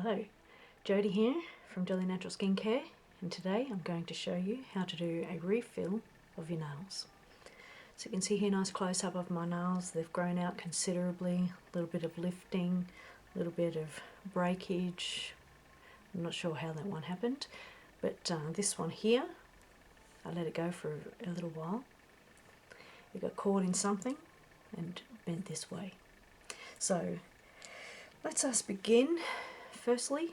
Hello, Jodi here from Joli Natural Skincare, and today I'm going to show you how to do a refill of your nails. So you can see here, nice close up of my nails. They've grown out considerably, a little bit of lifting, a little bit of breakage. I'm not sure how that one happened, but this one here, I let it go for a little while. It got caught in something and bent this way. So let's us begin. Firstly,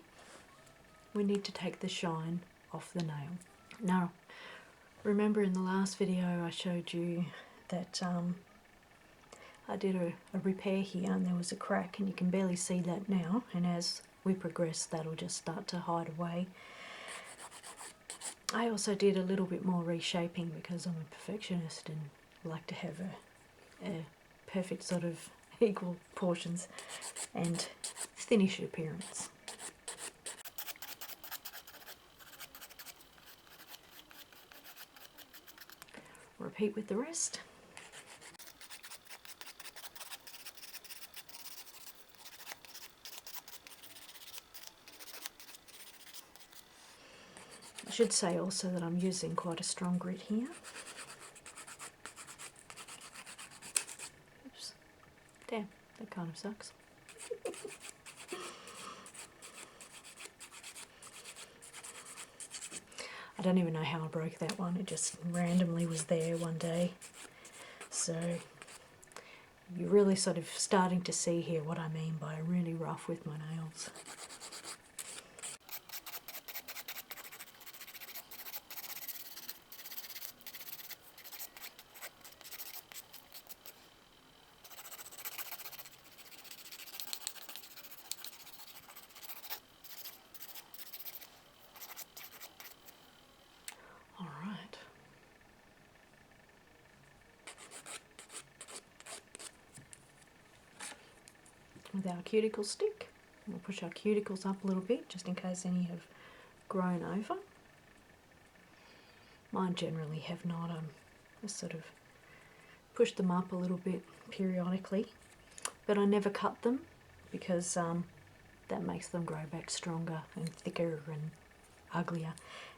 we need to take the shine off the nail. Now, remember in the last video I showed you that I did a repair here and there was a crack, and you can barely see that now, and as we progress that'll just start to hide away. I also did a little bit more reshaping because I'm a perfectionist and like to have a perfect sort of equal portions and finished appearance. Repeat with the rest. I should say also that I'm using quite a strong grit here. Oops. Damn, that kind of sucks. I don't even know how I broke that one. It just randomly was there one day. So you're really sort of starting to see here what I mean by really rough with my nails. Alright. With our cuticle stick, we'll push our cuticles up a little bit just in case any have grown over. Mine generally have not. I sort of push them up a little bit periodically, but I never cut them because that makes them grow back stronger and thicker and uglier.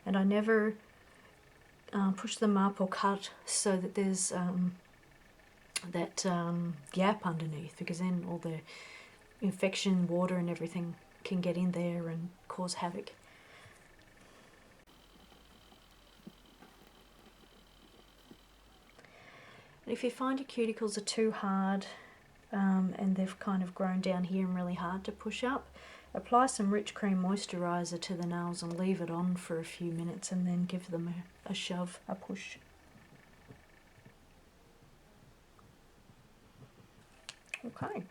And I never push them up or cut so that there's that gap underneath, because then all the infection, water and everything can get in there and cause havoc. And if you find your cuticles are too hard and they've kind of grown down here and really hard to push up, apply some rich cream moisturiser to the nails and leave it on for a few minutes and then give them a shove, a push. Okay,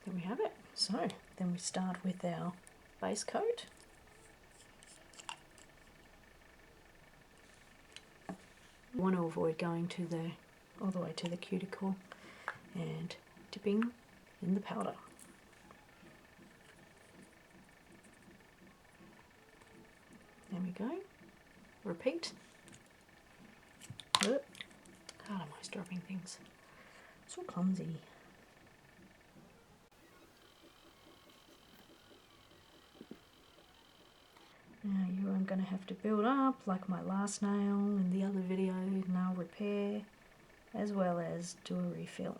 there we have it. So then we start with our base coat. You want to avoid going to all the way to the cuticle and dipping in the powder. There we go. Repeat. God, I'm always dropping things. So clumsy. Now you are going to have to build up like my last nail in the other video, nail repair, as well as do a refill.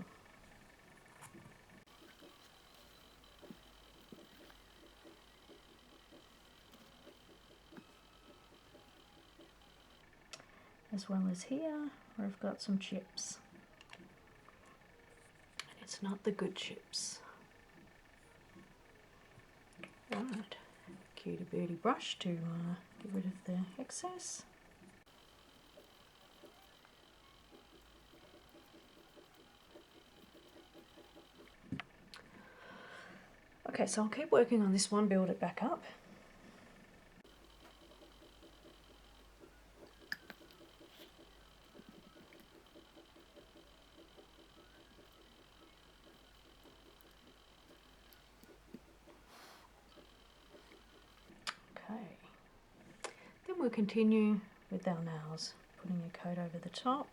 As well as here, where I've got some chips. And it's not the good chips. Right, cutie booty brush to get rid of the excess. Okay, so I'll keep working on this one, build it back up. Okay, then we'll continue with our nails, putting a coat over the top.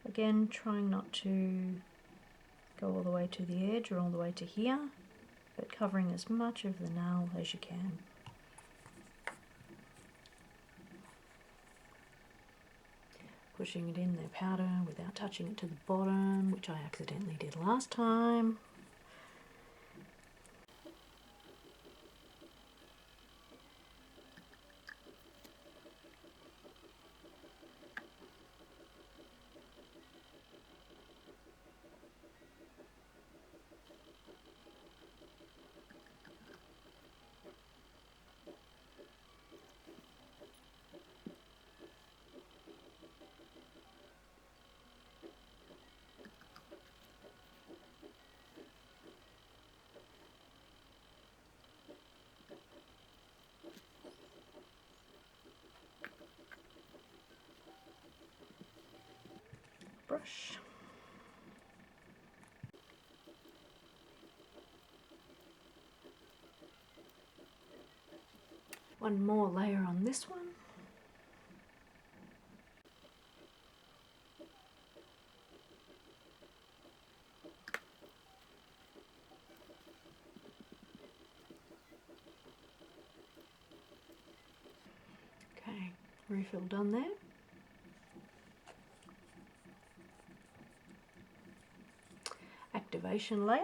Again, trying not to go all the way to the edge or all the way to here. but covering as much of the nail as you can. Pushing it in the powder without touching it to the bottom, which I accidentally did last time. Brush. One more layer on this one. Okay, refill done there. Activation layer.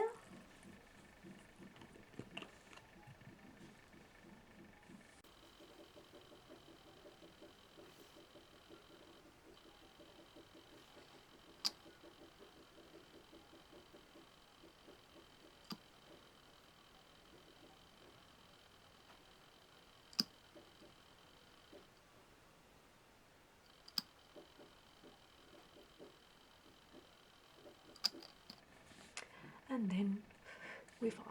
And then we file.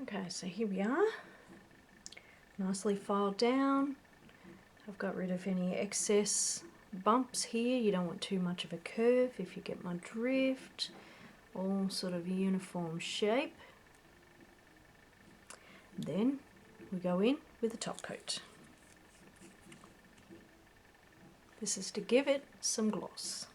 Okay, so here we are, nicely filed down. I've got rid of any excess bumps here. You don't want too much of a curve, if you get my drift. All sort of uniform shape. Then we go in with the top coat. This is to give it some gloss.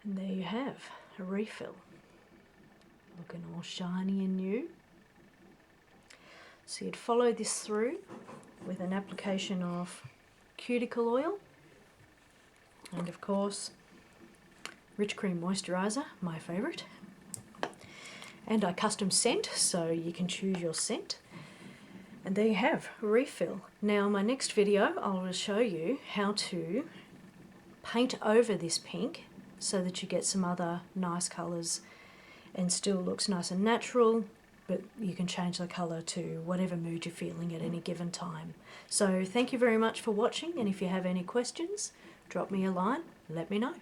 And there you have a refill, looking all shiny and new. So you'd follow this through with an application of cuticle oil and of course Rich Cream Moisturiser, my favourite. And I custom scent, so you can choose your scent. And there you have a refill. Now my next video I will show you how to paint over this pink so that you get some other nice colours and still looks nice and natural, but you can change the colour to whatever mood you're feeling at any given time. So thank you very much for watching, and if you have any questions, drop me a line, let me know.